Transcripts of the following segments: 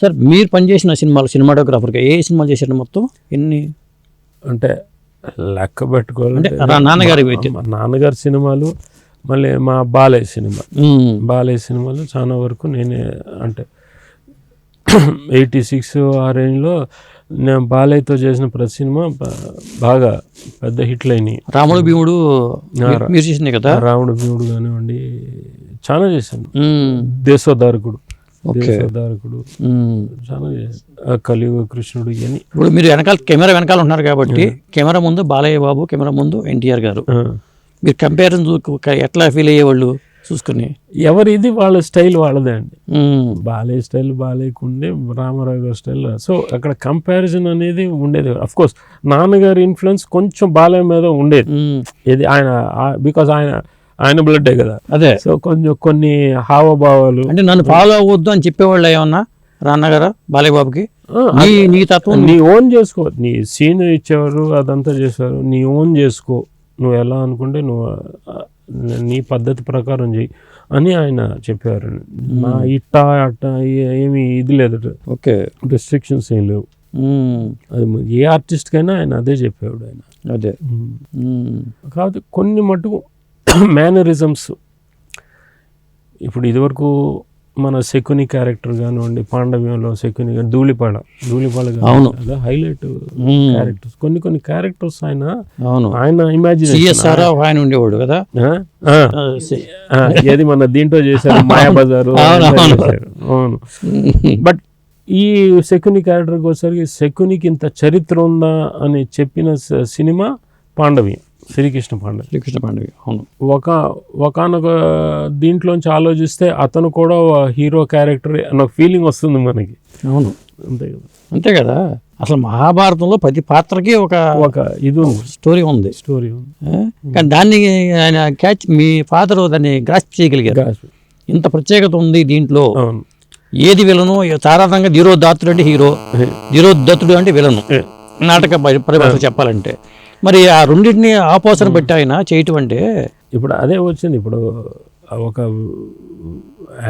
Sir మీరు పనిచేసిన సినిమాలు సినిమాటోగ్రాఫర్గా ఏ సినిమాలు చేశారు మొత్తం ఎన్ని? అంటే లెక్క పెట్టుకోవాలంటే నాన్నగారి నాన్నగారి సినిమాలు, మళ్ళీ మా బాలయ్య సినిమాలు చాలా వరకు నేనే, అంటే 86 ఆ రేంజ్లో నేను బాలయ్యతో చేసిన ప్రతి సినిమా బాగా పెద్ద హిట్లు అయినాయి. రాముడు భీముడు మీరు చేసింది కదా? రాముడు భీముడు కానివ్వండి, చాలా చేశాను. దేశోద్ధారకుడు చాలా చేశాను. కలియుగ కృష్ణుడు ఇవన్నీ. ఇప్పుడు మీరు కెమెరా వెనకాల ఉన్నారు కాబట్టి కెమెరా ముందు బాలయ్య బాబు, కెమెరా ముందు ఎన్టీఆర్ గారు, మీరు కంపారిజన్ ఎట్లా ఫీల్ అయ్యేవాళ్ళు చూసుకుని? ఎవరిది వాళ్ళ స్టైల్ వాళ్ళదే అండి. బాలయ్య స్టైల్ బాలయ్యకుండే, రామారావు గారి స్టైల్. సో అక్కడ కంపారిజన్ అనేది ఉండేది. అఫ్ కోర్స్ నాన్నగారి ఇన్ఫ్లుయెన్స్ కొంచెం బాలయ్య మీద ఉండేది. ఇది ఆయన బికాజ్ ఆయన బ్లడ్డే కదా. అదే. సో కొంచెం కొన్ని హావభావాలు, అంటే నన్ను ఫాలో అవ్వద్దు అని చెప్పేవాళ్ళు ఏమన్నా నాన్నగారు బాలయ్య బాబుకి? నీ తత్వం నీ ఓన్ చేసుకో, నీ సీన్ ఇచ్చేవారు, అదంతా చేసేవారు. నీ ఓన్ చేసుకో, నువ్వు ఎలా అనుకుంటే నువ్వు నీ పద్ధతి ప్రకారం చెయ్యి అని ఆయన చెప్పేవారు. నా ఇట్టా అట్టా ఏమి ఇది లేదు, ఓకే, రెస్ట్రిక్షన్స్ ఏం లేవు. అది ఏ ఆర్టిస్ట్కైనా ఆయన అదే చెప్పేవాడు ఆయన. అదే. కాబట్టి కొన్ని మటుకు మేనరిజమ్స్, ఇప్పుడు ఇదివరకు మన శకుని క్యారెక్టర్ కానివ్వండి, పాండవ్యంలో శకుని, ధూళిపాళ కదా హైలైట్ క్యారెక్టర్స్. కొన్ని క్యారెక్టర్స్ ఆయన ఇమాజినేషన్ ఆయన ఉండేవాడు కదా. ఏది మన దీంట్లో చేశారు, మాయాబజారు. అవును. బట్ ఈ శకుని క్యారెక్టర్కి వచ్చేసరికి శకునికి ఇంత చరిత్ర ఉందా అని చెప్పిన సినిమా పాండవ్యం, శ్రీకృష్ణ పాండవి. అవును. ఒకనొక దీంట్లోంచి ఆలోచిస్తే అతను కూడా హీరో క్యారెక్టర్ అన్న ఫీలింగ్ వస్తుంది మనకి. అవును, అంతే కదా. అసలు మహాభారతంలో ప్రతి పాత్రకి ఒక ఇది ఉంది, స్టోరీ ఉంది. కానీ దాన్ని ఆయన మీ ఫాదర్ దాన్ని గ్రాస్ చేయగలిగారు. ఇంత ప్రత్యేకత ఉంది దీంట్లో. ఏది విలను, సాధారణంగా ధీరోదాత్తుడు అంటే హీరో, ధీరోదత్తుడు అంటే విలను నాటక పరిభాష చెప్పాలంటే. మరి ఆ రెండింటిని ఆపోసన పెట్టి ఆయన చేయటం అంటే ఇప్పుడు అదే వచ్చింది. ఇప్పుడు ఒక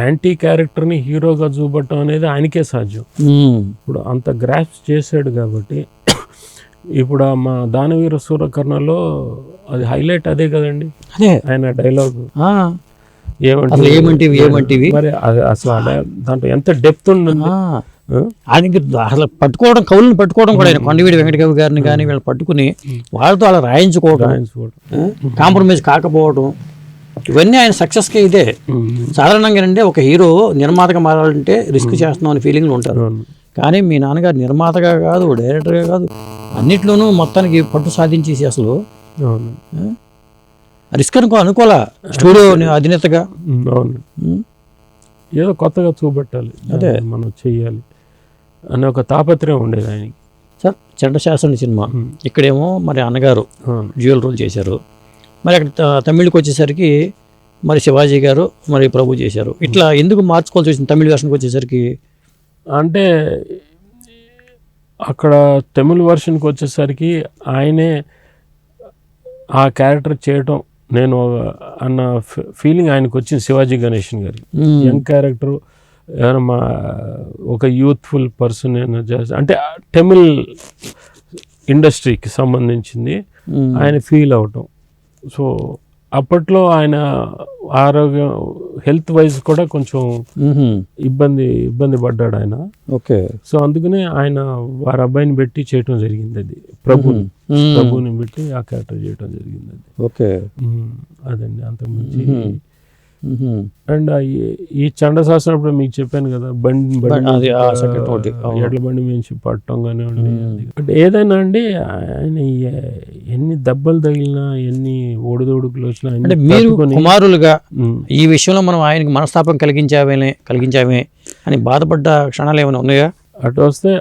యాంటీ క్యారెక్టర్ని హీరోగా చూపట్టడం అనేది ఆయనకే సాధ్యం. ఇప్పుడు అంత గ్రాఫ్స్ చేశాడు కాబట్టి ఇప్పుడు మా దానవీర సూరకర్ణలో అది హైలైట్ అదే కదండి. అదే ఆయన డైలాగ్ ఏమంటివి మరి అసలు దాంట్లో ఎంత డెప్త్ ఉంటుంది. ఆయనకి అసలు పట్టుకోవడం, కవులను పట్టుకోవడం కూడా, ఆయన కొండవీడి వెంకటకవి గారిని కానీ వీళ్ళు పట్టుకుని వాళ్ళతో అలా రాయించుకోవడం, కాంప్రమైజ్ కాకపోవడం, ఇవన్నీ ఆయన సక్సెస్కే ఇదే. సాధారణంగా అంటే ఒక హీరో నిర్మాతగా మారాలంటే రిస్క్ చేస్తున్నాం అనే ఫీలింగ్లు ఉంటారు. కానీ మీ నాన్నగారు నిర్మాతగా కాదు, డైరెక్టర్గా కాదు, అన్నిట్లోనూ మొత్తానికి పట్టు సాధించేసి అసలు రిస్క్ అనుకోవాలా స్టూడియో అధినేతగా. ఏదో కొత్తగా చూపెట్టాలి, అదే మనం చెయ్యాలి అనే ఒక తాపత్రయం ఉండేది ఆయనకి. సార్ చండశాసన సినిమా ఇక్కడేమో మరి అన్నగారు డ్యూయల్ రోల్ చేశారు. మరి అక్కడ తమిళకి వచ్చేసరికి మరి శివాజీ గారు, మరి ప్రభు చేశారు. ఇట్లా ఎందుకు మార్చుకోవాల్సి వచ్చింది తమిళ వెర్షన్కి వచ్చేసరికి? అంటే అక్కడ తమిళ వెర్షన్కి వచ్చేసరికి ఆయనే ఆ క్యారెక్టర్ చేయటం నేను అన్న ఫీలింగ్ ఆయనకు వచ్చింది. శివాజీ గణేషన్ గారి యంగ్ క్యారెక్టర్, ఏమన్నా ఒక యూత్ఫుల్ పర్సన్ అంటే తమిళ్ ఇండస్ట్రీకి సంబంధించింది ఆయన ఫీల్ అవటం. సో అప్పట్లో ఆయన ఆరోగ్యం హెల్త్ వైజ్ కూడా కొంచెం ఇబ్బంది పడ్డాడు ఆయన. ఓకే. సో అందుకనే ఆయన వారి అబ్బాయిని పెట్టి చేయటం జరిగింది. అది ప్రభుని పెట్టి ఆ క్యారెక్టర్ చేయటం జరిగింది. అది ఓకే. అదండి అంతకుమించి. అండ్ ఈ చండశాసనం అప్పుడు మీకు చెప్పాను కదా, ఎడ్ల బండి మించి పట్టడం కానివ్వండి. అంటే ఏదైనా అండి ఆయన ఎన్ని దెబ్బలు తగిలినా, ఎన్ని ఒడిదొడుకులు వచ్చినా, అంటే మీరు కుమారులుగా ఈ విషయంలో మనం ఆయనకి మనస్తాపం కలిగించామే అని బాధపడ్డ క్షణాలు ఏమైనా ఉన్నాయా? అటు వస్తే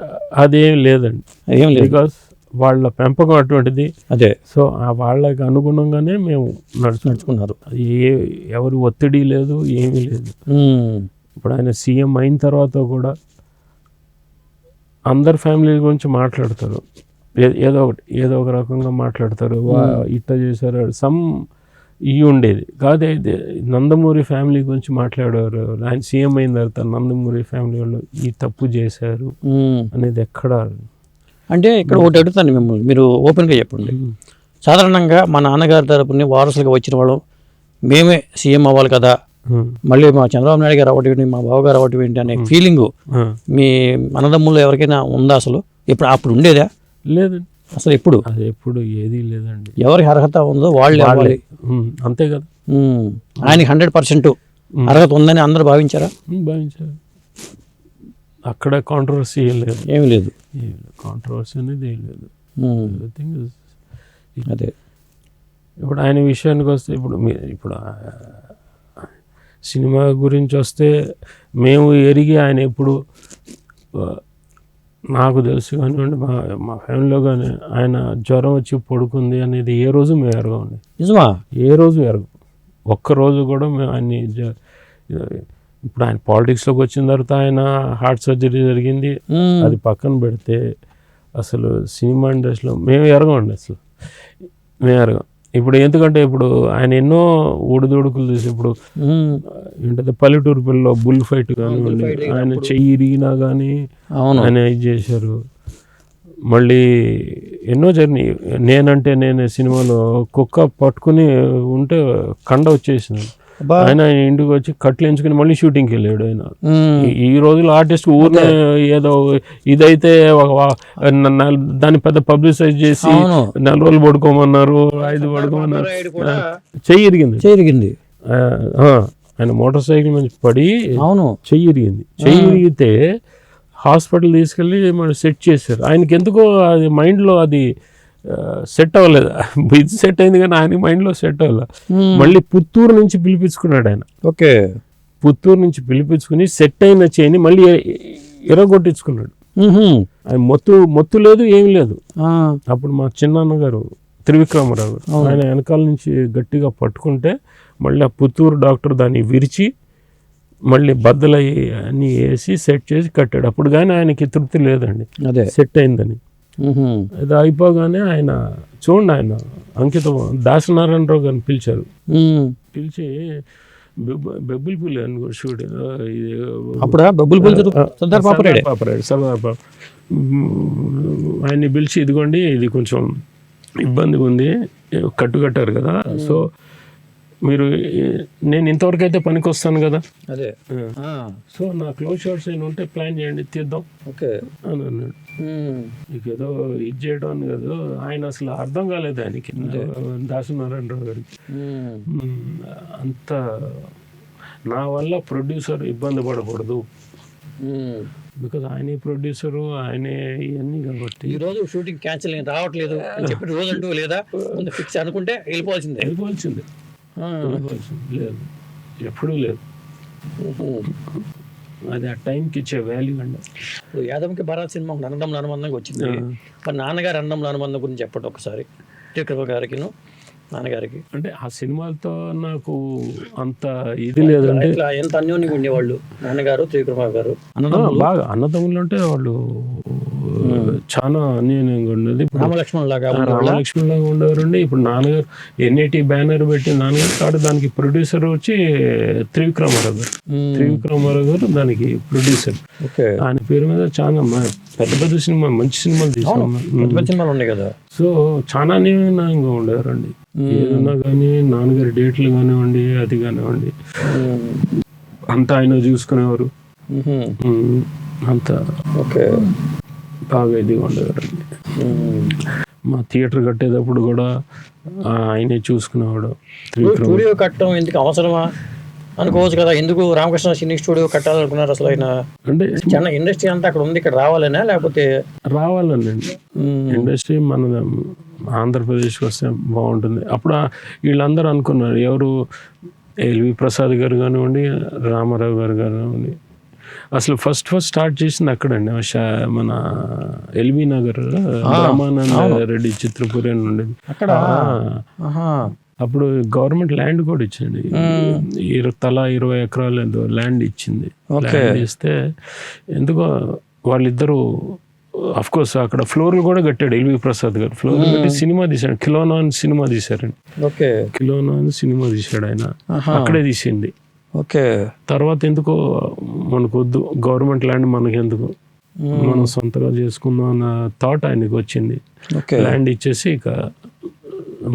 అదేం లేదండి, బికాస్ వాళ్ళ పెంపకం అటువంటిది. అదే. సో వాళ్ళకి అనుగుణంగానే మేము నడుచుకున్నారు. ఎవరి ఒత్తిడి లేదు, ఏమీ లేదు. ఇప్పుడు ఆయన సీఎం అయిన తర్వాత కూడా అందరు ఫ్యామిలీ గురించి మాట్లాడతారు, ఏదో ఒక రకంగా మాట్లాడతారు. ఇట్లా చేశారు, ఇవి ఉండేది కాదు. అయితే నందమూరి ఫ్యామిలీ గురించి మాట్లాడేవారు. ఆయన సీఎం అయిన తర్వాత నందమూరి ఫ్యామిలీ వాళ్ళు ఈ తప్పు చేశారు అనేది ఎక్కడ. అంటే ఇక్కడ ఒకటి అడుగుతాను మిమ్మల్ని, మీరు ఓపెన్గా చెప్పండి. సాధారణంగా మా నాన్నగారి తరపుని వారసులుగా వచ్చిన వాళ్ళు మేమే సీఎం అవ్వాలి కదా, మళ్ళీ మా చంద్రబాబు నాయుడు గారు అవ్వటం ఏంటి, మా బావగారు అవ్వటం ఏంటి అనే ఫీలింగు మీ అన్నదమ్ముల్లో ఎవరికైనా ఉందా అసలు? ఇప్పుడు అప్పుడు ఉండేదా? లేదండి అసలు ఎప్పుడు అది ఎప్పుడు ఏదీ లేదండి. ఎవరికి అర్హత ఉందో వాళ్ళే అవ్వాలి, అంతే కదా. ఆయనకి 100% అర్హత ఉందని అందరూ భావించారా? భావించారు. అక్కడ కాంట్రవర్సీ ఏం లేదు, ఏమి లేదు, కాంట్రవర్సీ అనేది ఏం లేదు. అదే ఇప్పుడు ఆయన విషయానికి వస్తే ఇప్పుడు సినిమా గురించి వస్తే మేము ఎరిగి ఆయన ఎప్పుడు నాకు తెలుసు కానివ్వండి, మా ఫ్యామిలీలో కానీ ఆయన జ్వరం వచ్చి పడుకుంది అనేది ఏ రోజు మేము ఎరగండి. నిజమా? ఏ రోజు ఎరగం. ఒక్కరోజు కూడా మేము ఆయన్ని ఇప్పుడు ఆయన పాలిటిక్స్లోకి వచ్చిన తర్వాత ఆయన హార్ట్ సర్జరీ జరిగింది, అది పక్కన పెడితే అసలు సినిమా ఇండస్ట్రీలో మేము ఎరగండి, అసలు మేము ఎరగం. ఇప్పుడు ఎందుకంటే ఇప్పుడు ఆయన ఎన్నో ఒడిదొడుకులు తీసి ఇప్పుడు ఏంటంటే పల్లెటూరు పిల్లలో బుల్ ఫైట్ కానివ్వండి, ఆయన చెయ్యి ఇరిగినా కానీ ఆయన ఇది చేశారు. మళ్ళీ ఎన్నో జర్నీ, నేనే సినిమాలో కుక్క పట్టుకుని ఉంటే కండ వచ్చేసింది, ఆయన ఇంటికి వచ్చి కట్లు ఎంచుకుని మళ్ళీ షూటింగ్కి వెళ్ళాడు ఆయన. ఈ రోజుల్లో ఆర్టిస్ట్ ఊరినే ఏదో ఇదైతే దాన్ని పెద్ద పబ్లిసైజ్ చేసి 4 రోజులు పడుకోమన్నారు, 5 పడుకోమన్నారు. చెయ్యి ఇరిగింది. ఆయన మోటార్ సైకిల్ మీద పడి చెయ్యి ఇరిగింది. చెయ్యి ఇరిగితే హాస్పిటల్ తీసుకెళ్ళి మనం సెట్ చేశారు. ఆయనకి ఎందుకో అది మైండ్లో అది సెట్ అవ్వలేదు. ఇది సెట్ అయింది కానీ ఆయన మైండ్లో సెట్ అవ్వలేదు. మళ్ళీ పుత్తూరు నుంచి పిలిపించుకున్నాడు ఆయన. ఓకే, పుత్తూరు నుంచి పిలిపించుకుని సెట్ అయిన చేయని మళ్ళీ ఎరగొట్టించుకున్నాడు. ఆయన మొత్తు లేదు, ఏమి లేదు. అప్పుడు మా చిన్నాన్న గారు త్రివిక్రమరావు ఆయన వెనకాల నుంచి గట్టిగా పట్టుకుంటే మళ్ళీ ఆ పుత్తూరు డాక్టర్ దాన్ని విరిచి మళ్ళీ బద్దలయ్యి అన్నీ వేసి సెట్ చేసి కట్టాడు. అప్పుడు కానీ ఆయనకి తృప్తి లేదండి సెట్ అయిందని. ఇది అయిపోగానే ఆయన చూడండి, ఆయన అంకితం దాసనారాయణరావు గారిని పిలిచారు. పిలిచి బెబ్బుల్పల్లి అని షూటింగ్, సర్దార్ పాపరాయుడు ఆయన్ని పిలిచి ఇదిగోండి ఇది కొంచెం ఇబ్బందిగా ఉంది, కట్టారు కదా, సో మీరు నేను ఇంతవరకు అయితే పనికి వస్తాను కదా, అదే సో నా క్లోజ్ షాట్స్ అయినా ఉంటే ప్లాన్ చేయండి తీద్దాం అని అన్నాడు. ఏదో ఇది చేయడం కదా, ఆయన అసలు అర్థం కాలేదు ఆయనకి, దాసనారాయణరావు గారికి. అంత నా వల్ల ప్రొడ్యూసర్ ఇబ్బంది పడకూడదు, బికాజ్ ఆయనే ప్రొడ్యూసరు, ఆయనే ఇవన్నీ కాబట్టి. ఈ రోజు షూటింగ్ క్యాన్సిల్ రావట్లేదు అని చెప్పి రోజు అంటూ లేదా ఫిక్స్ అనుకుంటే వెళ్ళిపోవాల్సిందే లేదు, ఎప్పుడూ లేదు. అది ఆ టైంకి ఇచ్చే వాల్యూ అండి. ఇప్పుడు యాదవ్కి భరత్ సినిమా అన్నదమ్ముల అనుబంధంగా వచ్చింది, మరి నాన్నగారి అన్నదమ్ముల అనుబంధం గురించి చెప్పండి ఒకసారి, త్రివిక్రమ గారికి నాన్నగారికి. అంటే ఆ సినిమాలతో నాకు అంత ఇది లేదంటే, ఎంత అన్యోన్యంగా ఉండేవాళ్ళు నాన్నగారు త్రివిక్రమ గారు, బాగా అన్నదమ్ములు అంటే వాళ్ళు చాలా అన్యోన్యంగా ఉండేది. రామలక్ష్మణ్ లాగా ఉండేవారండి. ఇప్పుడు నాన్నగారు ఎన్ఐటి బ్యానర్ పెట్టి నాన్నగారు కాదు, దానికి ప్రొడ్యూసర్ వచ్చి త్రివిక్రమారావు గారు దానికి ప్రొడ్యూసర్. ఆయన పేరు మీద చాలా పెద్ద సినిమా, మంచి సినిమాలు తీసాము కదా. సో చాలా అన్యోన్యంగా ఉండేవారండి. ఏదన్నా కానీ నాన్నగారి డేట్లు కానివ్వండి, అది కానివ్వండి, అంతా ఆయన చూసుకునేవారు. అంతా బాగా ఇదిగా ఉండేవారండి. మా థియేటర్ కట్టేటప్పుడు కూడా ఆయనే చూసుకునేవాడు. స్టూడియో కట్టడం ఎందుకు అవసరమా అనుకోవచ్చు కదా, ఎందుకు రామకృష్ణ సినీ స్టూడియో కట్టాలనుకున్నారు అసలు ఆయన? అంటే చిన్న ఇండస్ట్రీ అంతా అక్కడ ఉంది, ఇక్కడ రావాలనా లేకపోతే? రావాలనండి, ఇండస్ట్రీ మన ఆంధ్రప్రదేశ్కి వస్తే బాగుంటుంది. అప్పుడు వీళ్ళందరూ అనుకున్నారు, ఎవరు ఎల్వి ప్రసాద్ గారు కానివ్వండి, రామారావు గారు కానివ్వండి, అసలు ఫస్ట్ స్టార్ట్ చేసింది అక్కడండి, మన ఎల్బీ నగర్ రామానంద రెడ్డి చిత్రపురి అని ఉండేది అక్కడ. అప్పుడు గవర్నమెంట్ ల్యాండ్ కూడా ఇచ్చింది, తలా 20 ఎకరాలు ల్యాండ్ ఇచ్చింది. ల్యాండ్ ఇస్తే ఎందుకో వాళ్ళిద్దరూ అఫ్ కోర్స్ అక్కడ ఫ్లోర్లు కూడా కట్టాడు ఎల్వి ప్రసాద్ గారు. ఫ్లోర్ కట్టి సినిమా తీశాడు, కిలోనా అని సినిమా తీశారండి. ఓకే, కిలోనా అని సినిమా తీశాడు ఆయన, అక్కడే తీసింది. ఓకే, తర్వాత ఎందుకో మనకు వద్దు గవర్నమెంట్ ల్యాండ్ మనకి ఎందుకు, మనం సొంతగా చేసుకుందాం అన్న థాట్ ఆయనకి వచ్చింది. ల్యాండ్ ఇచ్చేసి ఇక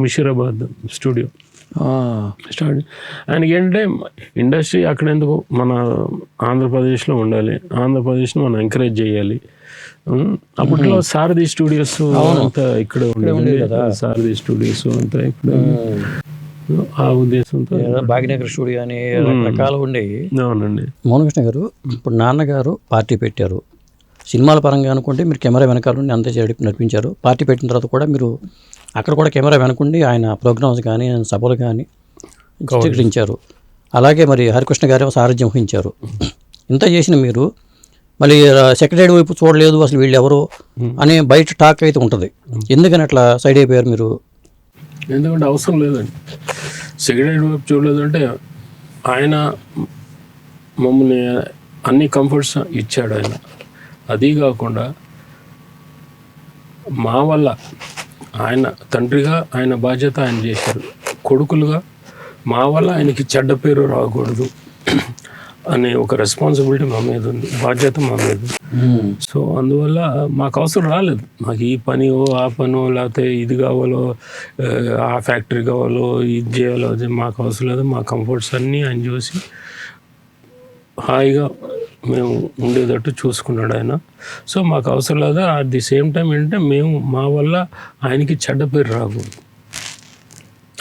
ముషీరాబాద్ స్టూడియో స్టార్ట్. ఆయనకి ఏంటంటే ఇండస్ట్రీ అక్కడ ఎందుకు, మన ఆంధ్రప్రదేశ్లో ఉండాలి, ఆంధ్రప్రదేశ్ని మనం ఎంకరేజ్ చేయాలి. అప్పట్లో సారథి స్టూడియోస్ అంతా ఇక్కడ ఉండేది కదా, సారథి స్టూడియోస్ అంతా ఇక్కడ. ఆ ఉద్దేశంతో భాగ్యనగర్ స్టూడియో అని రకరకాలు ఉండేవి. అవునండి. మోహనకృష్ణ గారు, ఇప్పుడు నాన్నగారు పార్టీ పెట్టారు, సినిమాల పరంగా అనుకుంటే మీరు కెమెరా వెనకాల నుండి అంతే నడిపించారు. పార్టీ పెట్టిన తర్వాత కూడా మీరు అక్కడ కూడా కెమెరా వెనకుండి ఆయన ప్రోగ్రామ్స్ కానీ సభలు కానీ చిత్రీకరించారు. అలాగే మరి హరికృష్ణ గారు సారథ్యం వహించారు. ఇంత చేసిన మీరు మళ్ళీ సెక్రటరీ వైపు చూడలేదు, అసలు వీళ్ళు ఎవరు అనే బయట టాక్ అయితే ఉంటుంది. ఎందుకని అట్లా సైడ్ అయిపోయారు మీరు? ఎందుకంటే అవసరం లేదండి, సెక్రటరీ వైపు చూడలేదు అంటే ఆయన మమ్మల్ని అన్ని కంఫర్ట్స్ ఇచ్చాడు ఆయన. అది కాకుండా మా వల్ల ఆయన తండ్రిగా ఆయన బాధ్యత ఆయన చేశారు, కొడుకులుగా మా వల్ల ఆయనకి చెడ్డ పేరు రాకూడదు అనే ఒక రెస్పాన్సిబిలిటీ మా మీద ఉంది, బాధ్యత మా మీద ఉంది. సో అందువల్ల మాకు అవసరం రాలేదు, మాకు ఈ పని ఆ పనో లేకపోతే ఇది కావాలో ఆ ఫ్యాక్టరీ కావాలో ఇది చేయాలో అది మాకు అవసరం లేదు. మా కంఫర్ట్స్ అన్నీ ఆయన చూసి హాయిగా మేము ఉండేటట్టు చూసుకున్నాడు ఆయన. సో మాకు అవసరం లేదా. అట్ ది సేమ్ టైం ఏంటంటే మేము మా వల్ల ఆయనకి చెడ్డ పేరు రాకూడదు,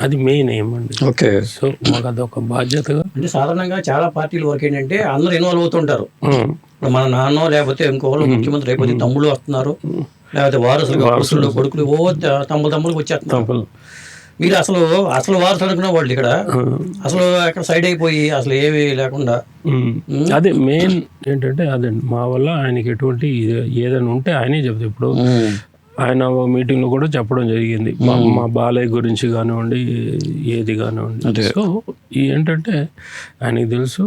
అది మెయిన్ ఏమండి. ఓకే, సో మాకు అదొక బాధ్యతగా. అంటే సాధారణంగా చాలా పార్టీల వరకు ఏంటంటే అందరూ ఇన్వాల్వ్ అవుతుంటారు. మన నాన్నో లేకపోతే ఇంకోళ్ళు ముఖ్యమంత్రి అయిపోతే తమ్ముళ్ళు వస్తున్నారు, లేకపోతే వారసులు కొడుకులు తమ్ముళ్ళకి వచ్చేస్తున్నారు. మీరు అసలు వారసులు అనుకున్న వాళ్ళు ఇక్కడ అసలు అక్కడ సైడ్ అయిపోయి అసలు ఏమీ లేకుండా. అదే మెయిన్ ఏంటంటే అదే మా వల్ల ఆయనకి ఎటువంటి ఏదైనా ఉంటే ఆయనే చెప్తారు. ఇప్పుడు ఆయన మీటింగ్లో కూడా చెప్పడం జరిగింది, మా బాలయ్య గురించి కానివ్వండి ఏది కానివ్వండి. సో ఏంటంటే ఆయనకి తెలుసు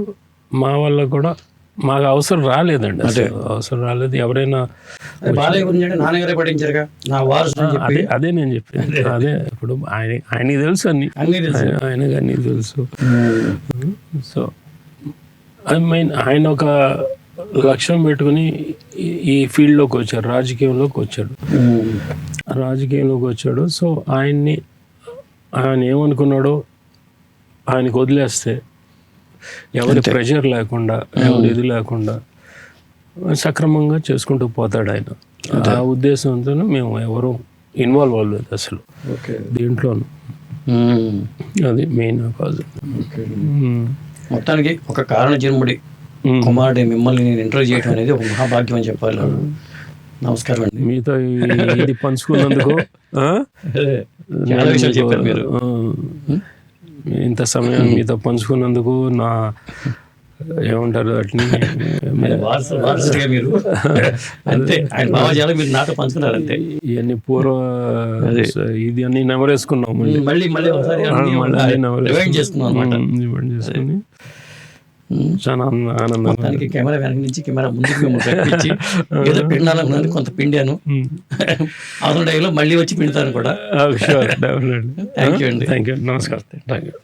మా వల్ల కూడా మాకు అవసరం రాలేదండి, అవసరం రాలేదు. ఎవరైనా అదే నేను చెప్పాను, అదే ఇప్పుడు ఆయనకి తెలుసు ఆయనకి అన్నీ తెలుసు. సో ఐ మీన్ ఆయన ఒక లక్ష్యం పెట్టుకుని ఈ ఫీల్డ్లోకి వచ్చారు, రాజకీయంలోకి వచ్చాడు. సో ఆయన ఏమనుకున్నాడో ఆయనకు వదిలేస్తే ఎవరి ప్రెషర్ లేకుండా ఎవరి ఇది లేకుండా సక్రమంగా చేసుకుంటూ పోతాడు ఆయన. ఆ ఉద్దేశంతో మేము ఎవరు ఇన్వాల్వ్ అవ్వలేదు అసలు దీంట్లోనూ, అది మెయిన్ కాజ్. మొత్తానికి ఒక కారణ జన్ముడి కుమారుడి మిమ్మల్ని నేను ఇంటర్వ్యూ చేయడం అనేది ఒక మహాభాగ్యం అని చెప్పాలి. నమస్కారం అండి, మీతో ఇది పంచుకున్నందుకు. చాలా విషయాలు చెప్పారు మీరు, ఇంత సమయం మీతో పంచుకున్నందుకు. నా ఏమంటారు వాటిని మీరు అంతే ఆయన భావజాలం మీరు నాతో పంచుకున్నారు అంతే. ఇవన్నీ పూర్వ ఇది అన్ని నెమరేసుకున్నాం, మళ్ళీ చేసుకుని చాలా ఆనందం. కెమెరా వెనక నుంచి కెమెరా ముందుకు రప్పించి ఏదో పిండాలనుకున్నాను, కొంత పిండాను. అవసరం టైంలో మళ్ళీ వచ్చి పిండుతాను కూడా. థ్యాంక్ యూ అండి, థ్యాంక్ యూ అండి, నమస్కారం, థ్యాంక్ యూ.